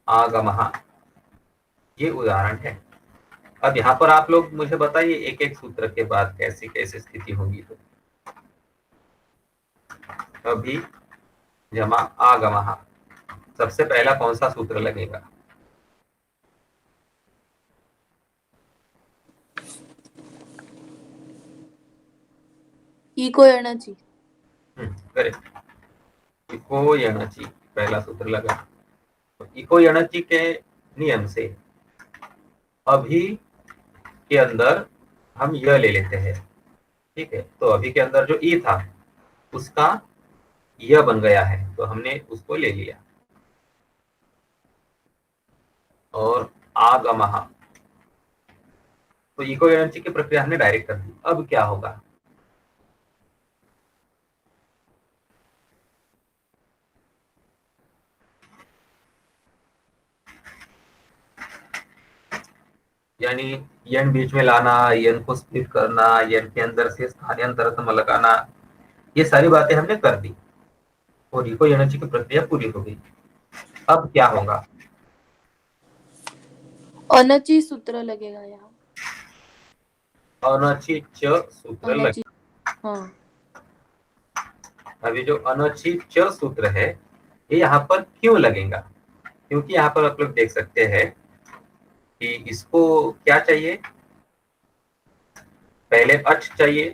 Speaker 3: आगमः। ये उदाहरण है अब यहाँ पर आप लोग मुझे बताइए एक एक सूत्र के बाद कैसी कैसी स्थिति होगी। तो अभी जमा आगमः, सबसे पहला कौन सा सूत्र लगेगा?
Speaker 2: Eco energy.
Speaker 3: Correct, eco energy पहला सूत्र लगा। तो इको एनर्जी के नियम से अभी के अंदर हम यह ले लेते हैं, ठीक है। तो अभी के अंदर जो ई था उसका यह बन गया है, तो हमने उसको ले लिया। और आगमः, तो इको एनर्जी की प्रक्रिया हमने डायरेक्ट कर दी। अब क्या होगा? यानी यन बीच में लाना, यन को स्प्लिट करना, यन के अंदर से स्थानांतरण लगाना, ये सारी बातें हमने कर दी और इको एनर्जी की प्रक्रिया पूरी हो गई। अब क्या होगा?
Speaker 2: अनची सूत्र लगेगा यहाँ।
Speaker 3: अनची च सूत्र
Speaker 2: अनची,
Speaker 3: लगेगा।
Speaker 2: हाँ।
Speaker 3: अभी जो अनची च सूत्र है ये यहाँ पर क्यों लगेगा? क्योंकि यहाँ पर आप लोग देख सकते हैं कि इसको क्या चाहिए, पहले अच चाहिए,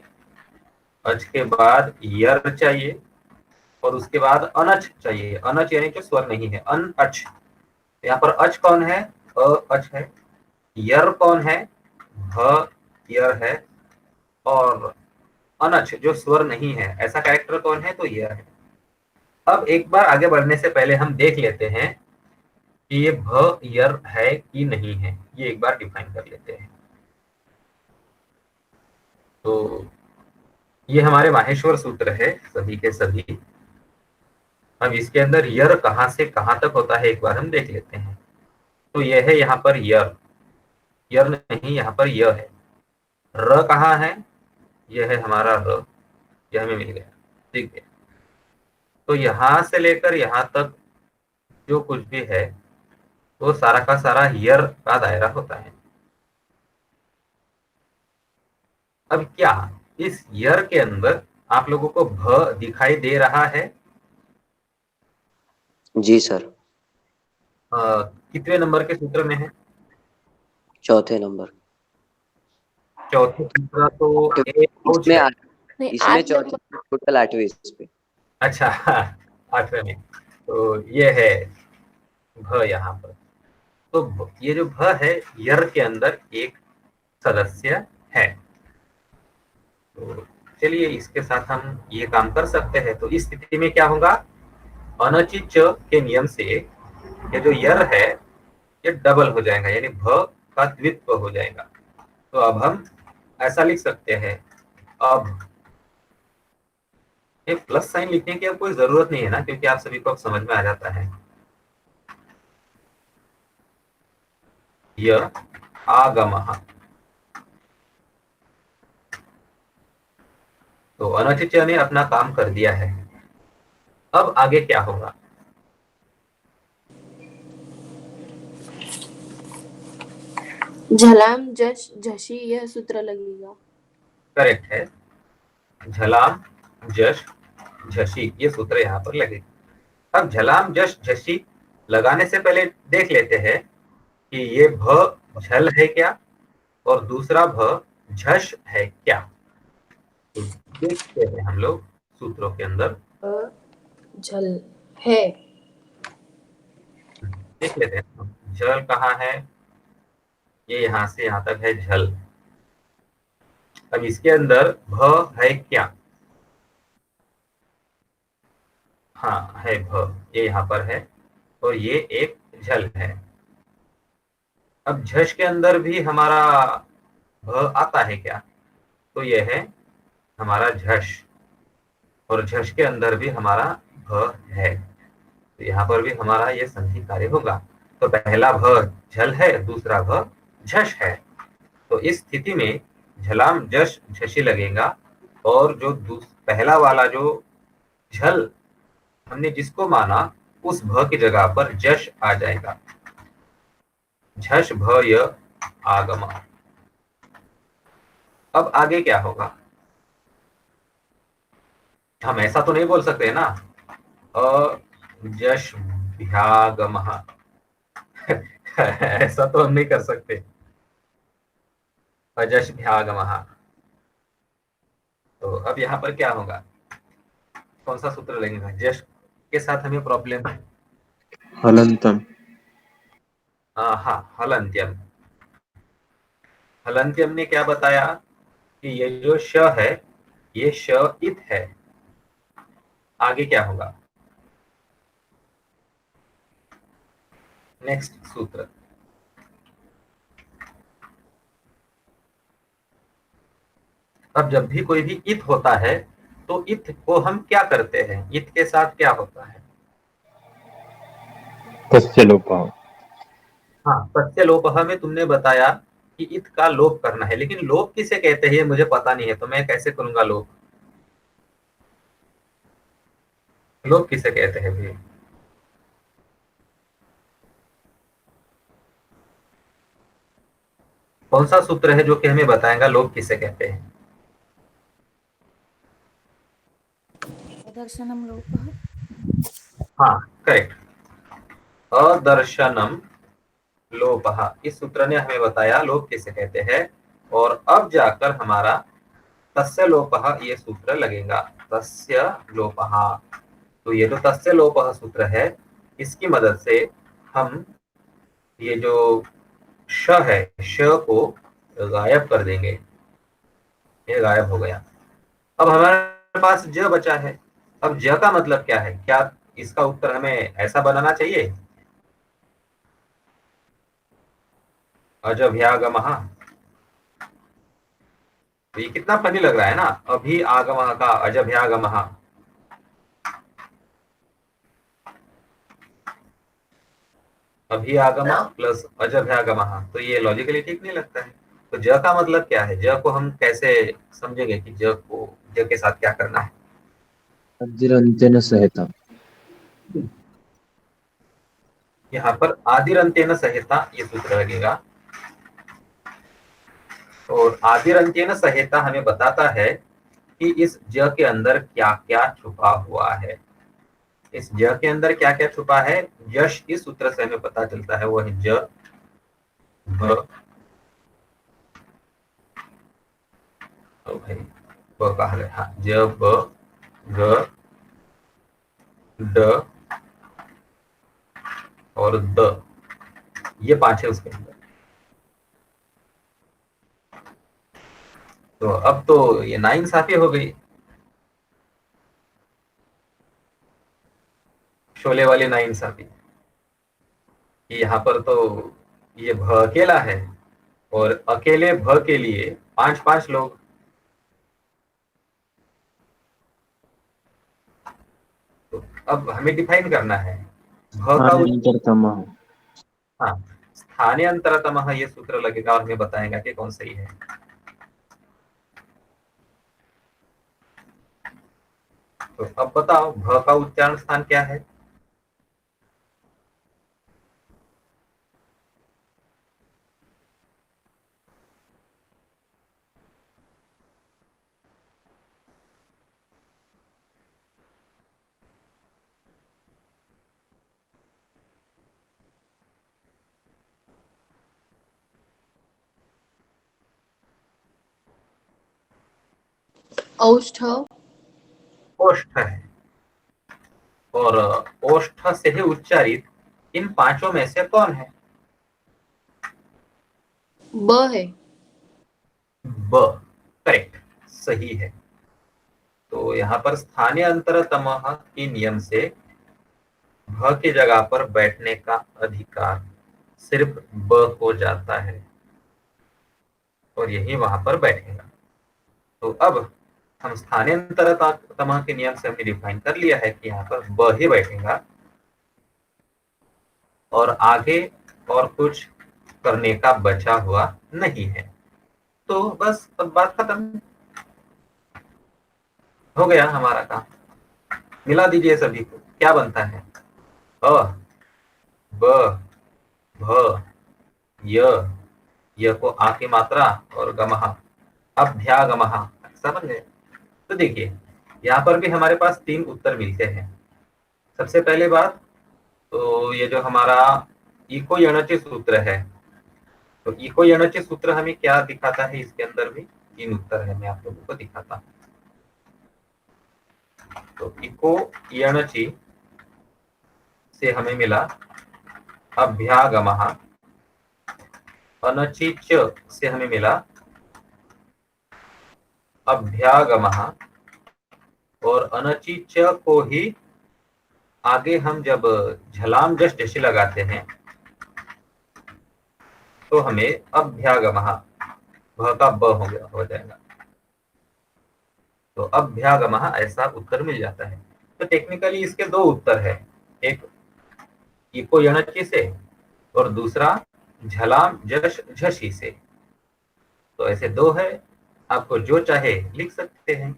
Speaker 3: अच के बाद यर चाहिए और उसके बाद अनच चाहिए। अनच यानी कि स्वर नहीं है, अन अच। यहाँ पर अच कौन है? अ अच है। यर कौन है? भ यर है। और अनच जो स्वर नहीं है, ऐसा कैरेक्टर कौन है? तो यर है। अब एक बार आगे बढ़ने से पहले हम देख लेते हैं कि ये भ यर है कि नहीं है, ये एक बार डिफाइन कर लेते हैं। तो ये हमारे माहेश्वर सूत्र है सभी के सभी। अब इसके अंदर यर कहां से कहां तक होता है एक बार हम देख लेते हैं। तो यह है यहाँ पर यर, यर नहीं, यहाँ पर यह है। र कहाँ है? यह है हमारा र, यह हमें मिल गया, ठीक है। तो यहां से लेकर यहां तक जो कुछ भी है वो सारा का सारा यर का दायरा होता है। अब क्या इस यर के अंदर आप लोगों को भ दिखाई दे रहा है?
Speaker 6: जी सर।
Speaker 3: कितने नंबर के सूत्र में है?
Speaker 6: चौथे नंबर।
Speaker 3: चौथे सूत्र तो
Speaker 6: इसमें
Speaker 2: नहीं,
Speaker 6: इसमें
Speaker 2: 8
Speaker 6: चौथे, टोटल 8वें इस पे।
Speaker 3: अच्छा, 8वें में। तो ये है भ यहाँ पर। तो ये जो भ है यर के अंदर एक सदस्य है। तो चलिए इसके साथ हम ये काम कर सकते हैं। तो इस स्थिति में क्या होगा? अनची च के नियम से ये जो यर है ये डबल हो जाएगा, यानी भ का द्वित्व हो जाएगा। तो अब हम ऐसा लिख सकते हैं, अब ये प्लस साइन लिखने की अब कोई जरूरत नहीं है ना, क्योंकि आप सभी को अब समझ में आ जाता है। यह आगमः, तो अनचिच ने अपना काम कर दिया है। अब आगे क्या होगा?
Speaker 2: झलाम जश झशी यह सूत्र लगेगा।
Speaker 3: करेक्ट है, झलाम जश झशी ये सूत्र यहाँ पर लगेगा। अब झलाम जश झशी लगाने से पहले देख लेते हैं कि ये भ झल है क्या और दूसरा भ झश है क्या। तो देखते हैं हम लोग सूत्रों के अंदर,
Speaker 2: झल है,
Speaker 3: देख लेते हैं झल कहाँ है। ये यहाँ से यहाँ तक है झल। अब इसके अंदर भ है क्या? हाँ है भ, ये यहाँ पर है और ये एक झल है। अब झश के अंदर भी हमारा भ आता है क्या? तो ये है हमारा झश और झश के अंदर भी हमारा भ है। तो यहाँ पर भी हमारा ये संधि कार्य होगा। तो पहला भ झल है, दूसरा भ झश है। तो इस स्थिति में झलाम जश झशी लगेगा और जो पहला वाला जो झल हमने जिसको माना उस भ की जगह पर जश आ जाएगा। झश भ य आगम। अब आगे क्या होगा? हम ऐसा तो नहीं बोल सकते ना, अजश्भ्यागमः ऐसा तो हम नहीं कर सकते, अजश्भ्यागमः। तो अब यहाँ पर क्या होगा, कौन सा सूत्र लगेगा? जश के साथ हमें प्रॉब्लम है।
Speaker 7: हलंतम।
Speaker 3: हाँ, हलंत्यम। हलंत्यम ने क्या बताया कि ये जो श है ये श इत है। आगे क्या होगा? नेक्स्ट सूत्र, अब जब भी कोई भी इत होता है तो इत को हम क्या करते हैं, इत के साथ क्या होता है?
Speaker 7: तस्य लोपः।
Speaker 3: हाँ, प्रत्यय लोपः में तुमने बताया कि इत का लोप करना है, लेकिन लोप किसे कहते हैं ये मुझे पता नहीं है, तो मैं कैसे करूंगा लोप? लोप किसे कहते हैं भैया? कौन सा सूत्र है जो कि हमें बताएगा लोप किसे कहते हैं?
Speaker 4: अदर्शनम लोपः।
Speaker 3: हाँ, करेक्ट, अदर्शनम लोपः, इस सूत्र ने हमें बताया लोप किसे कहते हैं। और अब जाकर हमारा तस्य लोपः ये सूत्र लगेगा, तस्य लोपः। तो ये जो तस्य लोपः सूत्र है इसकी मदद से हम ये जो श है श को गायब कर देंगे, ये गायब हो गया। अब हमारे पास ज बचा है। अब ज का मतलब क्या है? क्या इसका उत्तर हमें ऐसा बनाना चाहिए, अजभ्यागमः? तो ये कितना फनी लग रहा है ना, अभी आगमः का अजभ्यागमः। अभी आगम प्लस अजभ्यागमः, तो ये लॉजिकली ठीक नहीं लगता है। तो ज का मतलब क्या है? ज को हम कैसे समझेंगे कि ज के साथ क्या करना है?
Speaker 7: आदिरन्त्येन सहिता।
Speaker 3: यहाँ पर आदिरंत्येन सहिता ये सूत्र लगेगा। और आदिरंत्येन सहिता हमें बताता है कि इस ज के अंदर क्या क्या छुपा हुआ है। इस ज के अंदर क्या क्या छुपा है, यश इस सूत्र से हमें पता चलता है, वो है ज भ, तो भाई ब कहा गया, हाँ, ज ब ग ड और द, ये पांच है उसके अंदर। तो अब तो ये नाइंसाफी हो गई, शोले वाली नाइंसाफी, कि यहाँ पर तो ये भ अकेला है और अकेले भ के लिए पांच पांच लोग। तो अब हमें डिफाइन करना है भ का
Speaker 7: स्थानान्तरतमः।
Speaker 3: हाँ, स्थानीयंतरतमः ये सूत्र लगेगा और हमें बताएगा कि कौन सही है। तो अब बताओ भ का उच्चारण स्थान क्या है?
Speaker 2: औष्ठ,
Speaker 3: ओष्ठ है। और ओष्ठ से ही उच्चारित इन पांचों में से कौन है?
Speaker 2: ब है।
Speaker 3: ब, करेक्ट, सही है। तो यहाँ पर स्थानीय अंतरतमः के नियम से भ की जगह पर बैठने का अधिकार सिर्फ ब को जाता है और यही वहां पर बैठेगा। तो अब हम स्थानांतरतमः के नियम से हमने डिफाइन कर लिया है कि यहाँ पर ब ही बैठेगा और आगे और कुछ करने का बचा हुआ नहीं है। तो बस अब बात खत्म हो गया हमारा काम। मिला दीजिए सभी को, क्या बनता है? अ, ब, भ, य को आ की मात्रा और गमः, अभ्यागमः, समझ गए। तो देखिए यहाँ पर भी हमारे पास 3 उत्तर मिलते हैं। सबसे पहले बात तो ये जो हमारा इको यणचि सूत्र है, तो इको यणचि सूत्र हमें क्या दिखाता है, इसके अंदर भी 3 उत्तर है, मैं आप लोगों को दिखाता हूँ। तो इको यणचि से हमें मिला अभ्यागमः, अनचि च से हमें मिला अभ्यागमः, और अनचि च को ही आगे हम जब झलाम जश जैसे लगाते हैं तो हमें अभ्यागमः, भ का ब हो जाएगा, तो अभ्यागमः ऐसा उत्तर मिल जाता है। तो टेक्निकली इसके 2 उत्तर है, एक इको यणचि से और दूसरा झलाम जश झशी से। तो ऐसे 2 है, आपको जो चाहे लिख सकते हैं।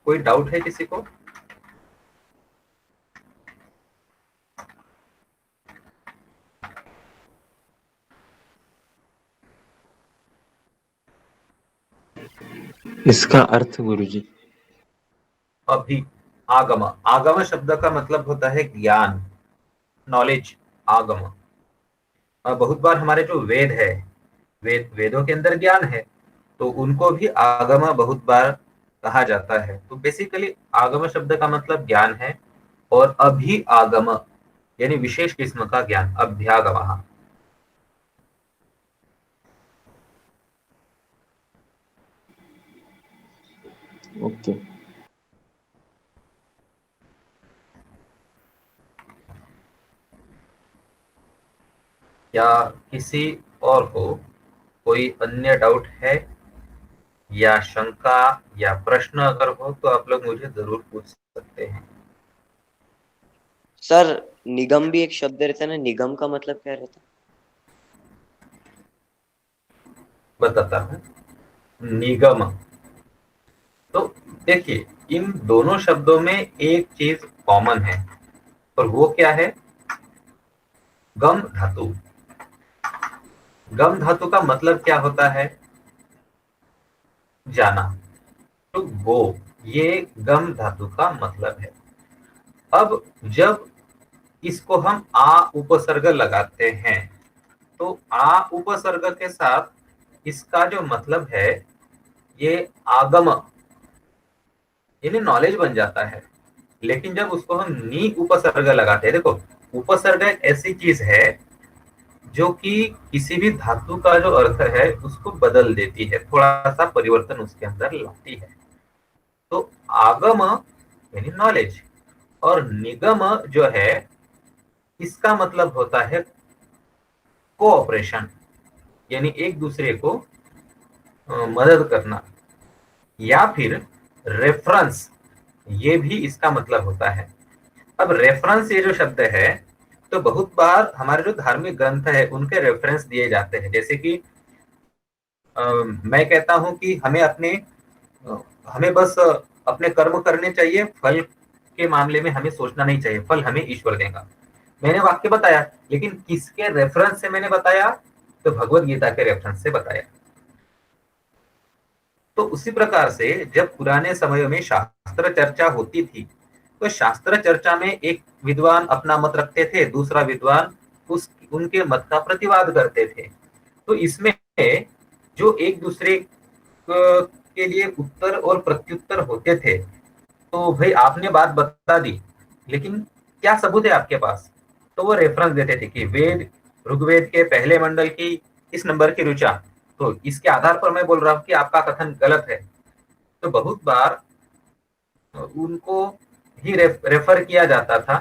Speaker 3: कोई डाउट है किसी को?
Speaker 7: इसका अर्थ गुरुजी?
Speaker 3: अभी आगम, आगम शब्द का मतलब होता है ज्ञान, नॉलेज, आगम। बहुत बार हमारे जो वेद है, वेदों के अंदर ज्ञान है, तो उनको भी आगम बहुत बार कहा जाता है। तो बेसिकली आगम शब्द का मतलब ज्ञान है, और अभी आगम यानी विशेष किस्म का ज्ञान, अभ्यागम।
Speaker 7: ओके।
Speaker 3: या किसी और को कोई अन्य डाउट है या शंका या प्रश्न अगर हो तो आप लोग मुझे जरूर पूछ सकते हैं।
Speaker 6: सर निगम भी एक शब्द रहता है ना, निगम का मतलब क्या रहता है?
Speaker 3: बताता हूँ। निगम, तो देखिए इन दोनों शब्दों में एक चीज कॉमन है, और वो क्या है? गम धातु। गम धातु का मतलब क्या होता है? जाना, तो वो, ये गम धातु का मतलब है। अब जब इसको हम आ उपसर्ग लगाते हैं, तो आ उपसर्ग के साथ इसका जो मतलब है ये आगम यानी नॉलेज बन जाता है। लेकिन जब उसको हम नी उपसर्ग लगाते हैं, देखो उपसर्ग एक ऐसी चीज है जो कि किसी भी धातु का जो अर्थ है उसको बदल देती है, थोड़ा सा परिवर्तन उसके अंदर लाती है। तो आगम यानी नॉलेज, और निगम जो है इसका मतलब होता है कोऑपरेशन, यानी एक दूसरे को मदद करना, या फिर रेफरेंस, ये भी इसका मतलब होता है। अब रेफरेंस ये जो शब्द है, तो बहुत बार हमारे जो धार्मिक ग्रंथ है उनके रेफरेंस दिए जाते हैं। जैसे कि मैं कहता हूं कि हमें बस अपने कर्म करने चाहिए, फल के मामले में हमें सोचना नहीं चाहिए, फल हमें ईश्वर देगा। मैंने वाक्य बताया, लेकिन किसके रेफरेंस से मैंने बताया? तो भगवत गीता के रेफरेंस से बताया। तो उसी प्रकार से जब पुराने समयों में शास्त्र चर्चा होती थी, तो शास्त्र चर्चा में एक विद्वान अपना मत रखते थे, दूसरा विद्वान उनके मत का प्रतिवाद करते थे। तो इसमें जो एक दूसरे के लिए उत्तर और प्रत्युत्तर होते थे, तो भाई आपने बात बता दी, लेकिन क्या सबूत है आपके पास? तो वो रेफरेंस देते थे कि ऋग्वेद के पहले मंडल की इस नंबर की ऋचा, तो इसके आधार पर मैं बोल रहा हूँ कि आपका कथन गलत है। तो बहुत बार उनको ही रेफर किया जाता था,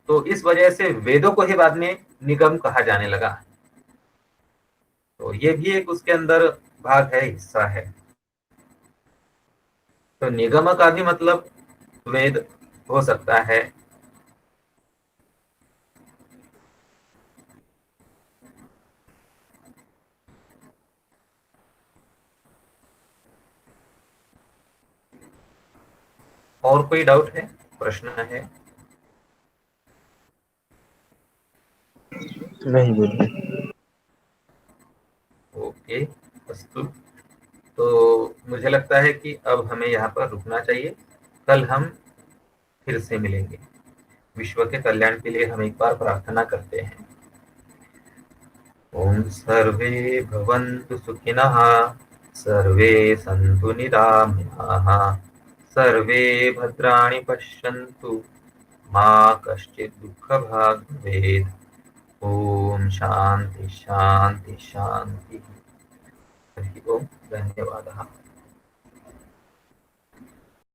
Speaker 3: तो इस वजह से वेदों को ही बाद में निगम कहा जाने लगा। तो ये भी एक उसके अंदर भाग है, हिस्सा है। तो निगम का भी मतलब वेद हो सकता है। और कोई डाउट है, प्रश्न है?
Speaker 7: नहीं बोलिए।
Speaker 3: ओके, अस्तु। तो मुझे लगता है कि अब हमें यहाँ पर रुकना चाहिए। कल हम फिर से मिलेंगे। विश्व के कल्याण के लिए हम एक बार प्रार्थना करते हैं। ओम सर्वे भवन्तु सुखिनः, सर्वे सन्तु निरामयाः, सर्वे भद्राणि पश्यन्तु, मा कश्चित् दुःखभाग् भवेत्। ओम शांति शांति शांति। हरि ओम। धन्यवादः।